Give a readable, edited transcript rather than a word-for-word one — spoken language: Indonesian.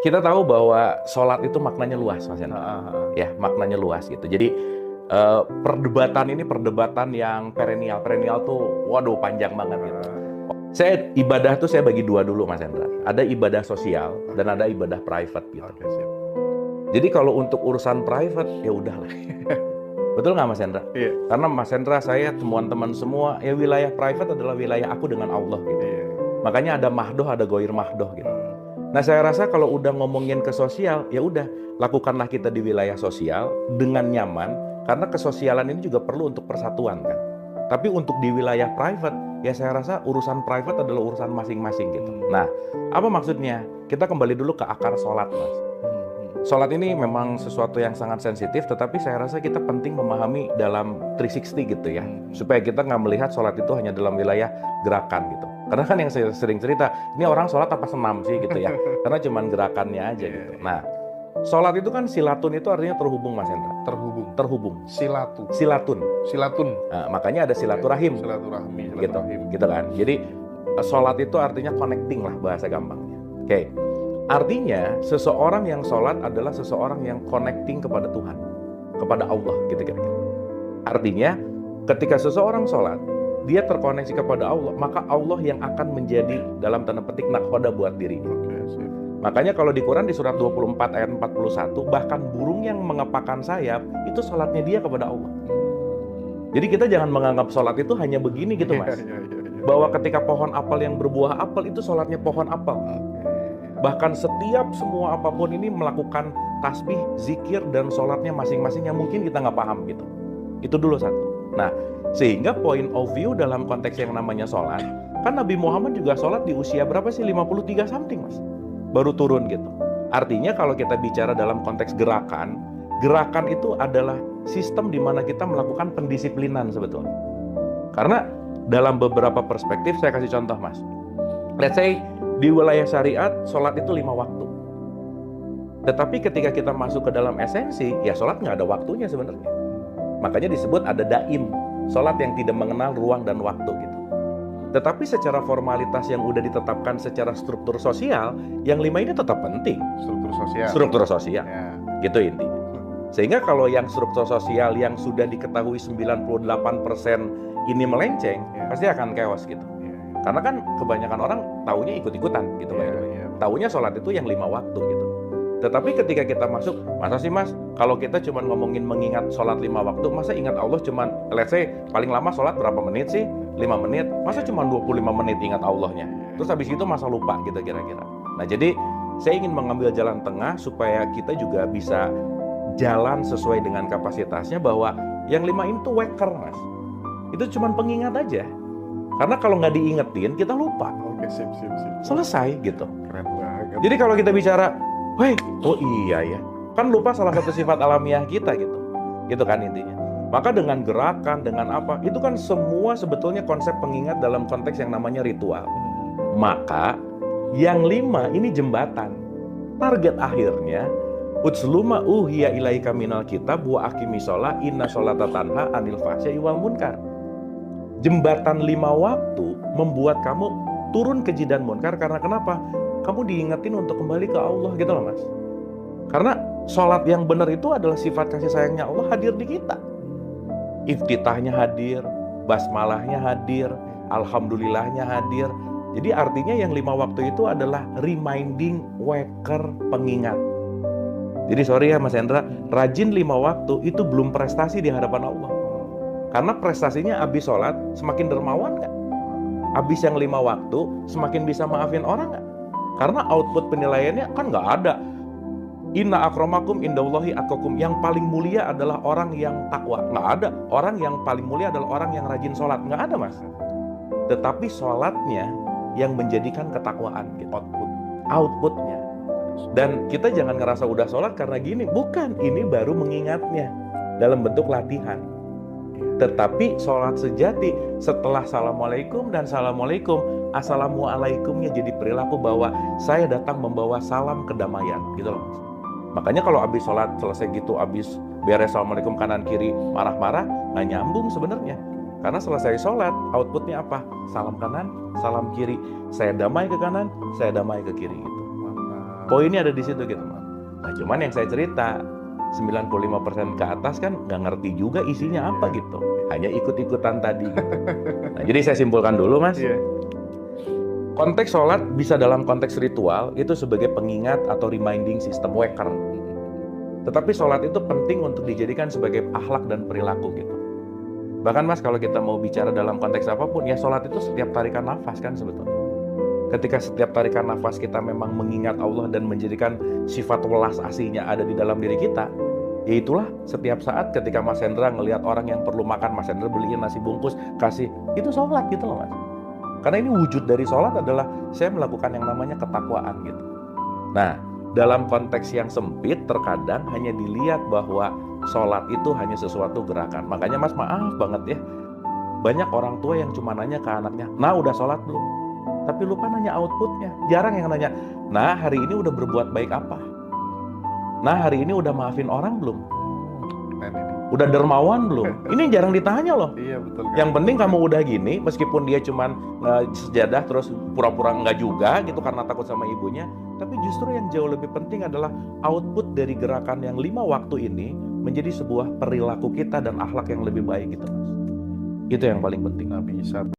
Kita tahu bahwa sholat itu maknanya luas, Mas Hendra. Ya, maknanya luas gitu. Jadi perdebatan ini perdebatan yang perennial. Perennial tuh, waduh panjang banget gitu. Saya ibadah tuh saya bagi dua dulu, Mas Hendra. Ada ibadah sosial dan ada ibadah private gitu. Siap. Jadi kalau untuk urusan private ya udahlah. Betul nggak Mas Hendra? Iya. Karena Mas Hendra, saya, teman-teman semua, ya wilayah private adalah wilayah aku dengan Allah gitu. Iya. Makanya ada mahdoh, ada goir mahdoh gitu. Nah, saya rasa kalau udah ngomongin ke sosial, ya udah lakukanlah kita di wilayah sosial dengan nyaman, karena kesosialan ini juga perlu untuk persatuan kan. Tapi untuk di wilayah private, ya saya rasa urusan private adalah urusan masing-masing gitu. Nah, apa maksudnya? Kita kembali dulu ke akar sholat, Mas. Sholat ini memang sesuatu yang sangat sensitif, tetapi saya rasa kita penting memahami dalam 360 gitu ya, supaya kita nggak melihat sholat itu hanya dalam wilayah gerakan gitu. Karena kan yang saya sering cerita, ini orang sholat apa senam sih gitu ya, karena cuman gerakannya aja gitu. Nah, sholat itu kan silatun itu artinya terhubung, Mas Hendra. Terhubung. Silatun. Nah, makanya ada silaturahim. Silaturahmi. Gitu kan. Jadi sholat itu artinya connecting lah bahasa gampangnya. Oke. Artinya seseorang yang sholat adalah seseorang yang connecting kepada Tuhan, kepada Allah gitu kira-kira. Artinya ketika seseorang sholat, dia terkoneksi kepada Allah, maka Allah yang akan menjadi dalam tanda petik nakhoda buat dirinya. Makanya kalau di Quran di surat 24 ayat 41, bahkan burung yang mengepakkan sayap itu sholatnya dia kepada Allah. Jadi kita jangan menganggap sholat itu hanya begini gitu, Mas. Bahwa ketika pohon apel yang berbuah apel itu sholatnya pohon apel. Bahkan setiap semua apapun ini melakukan tasbih, zikir, dan sholatnya masing-masing yang mungkin kita nggak paham gitu. Itu dulu satu. Nah, sehingga point of view dalam konteks yang namanya sholat, kan Nabi Muhammad juga sholat di usia berapa sih? 53 something, Mas. Baru turun gitu. Artinya kalau kita bicara dalam konteks gerakan itu adalah sistem di mana kita melakukan pendisiplinan sebetulnya. Karena dalam beberapa perspektif, saya kasih contoh, Mas. Let's say, di wilayah syariat, sholat itu 5 waktu. Tetapi ketika kita masuk ke dalam esensi, ya sholat nggak ada waktunya sebenarnya. Makanya disebut ada daim, sholat yang tidak mengenal ruang dan waktu gitu. Tetapi secara formalitas yang udah ditetapkan secara struktur sosial, yang 5 ini tetap penting. Struktur sosial. Ya. Gitu intinya. Sehingga kalau yang struktur sosial yang sudah diketahui 98% ini melenceng, pasti akan chaos gitu. Karena kan kebanyakan orang taunya ikut-ikutan gitu. Taunya sholat itu yang 5 waktu gitu. Tetapi ketika kita masuk, masa sih Mas, kalau kita cuma ngomongin mengingat sholat 5 waktu, masa ingat Allah cuma, let's say, paling lama sholat berapa menit sih? 5 menit, masa cuma 25 menit ingat Allahnya? Terus habis itu masa lupa gitu kira-kira. Nah jadi, saya ingin mengambil jalan tengah supaya kita juga bisa jalan sesuai dengan kapasitasnya, bahwa yang 5 itu waker, Mas. Itu cuma pengingat aja. Karena kalau nggak diingetin, kita lupa. Sip. Selesai gitu. Keren banget. Jadi kalau kita bicara, oh iya ya, kan lupa salah satu sifat alamiah kita gitu. Gitu kan intinya. Maka dengan gerakan, dengan apa, itu kan semua sebetulnya konsep pengingat dalam konteks yang namanya ritual. Maka yang 5 ini jembatan. Target akhirnya, utsluma uhiya ilaika minal kitab wa aqimis shalah inna sholata tanha anil fahsya'i wal munkar. Jembatan 5 waktu membuat kamu turun keji dan munkar. Karena kenapa? Kamu diingetin untuk kembali ke Allah gitu loh, Mas. Karena sholat yang benar itu adalah sifat kasih sayangnya Allah hadir di kita. Iftitahnya hadir, basmalahnya hadir, alhamdulillahnya hadir. Jadi artinya yang 5 waktu itu adalah reminding, waker, pengingat. Jadi sorry ya Mas Hendra, rajin 5 waktu itu belum prestasi di hadapan Allah. Karena prestasinya abis sholat semakin dermawan nggak? Abis yang 5 waktu semakin bisa maafin orang nggak? Karena output penilaiannya kan nggak ada. Inna akramakum indallahi atqakum. Yang paling mulia adalah orang yang takwa. Nggak ada. Orang yang paling mulia adalah orang yang rajin sholat. Nggak ada, Mas. Tetapi sholatnya yang menjadikan ketakwaan gitu. Outputnya. Dan kita jangan ngerasa udah sholat karena gini. Bukan, ini baru mengingatnya dalam bentuk latihan. Tetapi sholat sejati setelah assalamualaikum dan assalamualaikum, assalamualaikumnya jadi perilaku bahwa saya datang membawa salam kedamaian gitu loh, Mas. Makanya kalau habis sholat selesai gitu, habis beres assalamualaikum kanan kiri marah-marah, nggak nyambung sebenarnya. Karena selesai sholat outputnya apa? Salam kanan, salam kiri. Saya damai ke kanan, saya damai ke kiri gitu. Poinnya ada di situ gitu Mas. Nah cuman yang saya cerita 95% ke atas kan nggak ngerti juga isinya apa gitu. Hanya ikut-ikutan tadi gitu. Nah, jadi saya simpulkan dulu Mas. Konteks sholat bisa dalam konteks ritual itu sebagai pengingat atau reminding system waker. Tetapi sholat itu penting untuk dijadikan sebagai akhlak dan perilaku gitu. Bahkan Mas kalau kita mau bicara dalam konteks apapun ya sholat itu setiap tarikan nafas kan sebetulnya. Ketika setiap tarikan nafas kita memang mengingat Allah dan menjadikan sifat welas asihnya ada di dalam diri kita, ya itulah setiap saat ketika Mas Hendra ngelihat orang yang perlu makan, Mas Hendra beliin nasi bungkus, kasih, itu sholat gitu loh Mas. Karena ini wujud dari sholat adalah saya melakukan yang namanya ketakwaan gitu. Nah, dalam konteks yang sempit terkadang hanya dilihat bahwa sholat itu hanya sesuatu gerakan. Makanya Mas maaf banget ya, banyak orang tua yang cuma nanya ke anaknya, nah udah sholat belum? Tapi lupa nanya outputnya. Jarang yang nanya, nah hari ini udah berbuat baik apa? Nah hari ini udah maafin orang belum? Udah dermawan belum? Ini jarang ditanya loh. Iya betul. Yang penting kamu udah gini, meskipun dia cuman sejadah terus pura-pura enggak juga gitu karena takut sama ibunya. Tapi justru yang jauh lebih penting adalah output dari gerakan yang 5 waktu ini menjadi sebuah perilaku kita dan akhlak yang lebih baik gitu Mas. Itu yang paling penting. Nah, bisa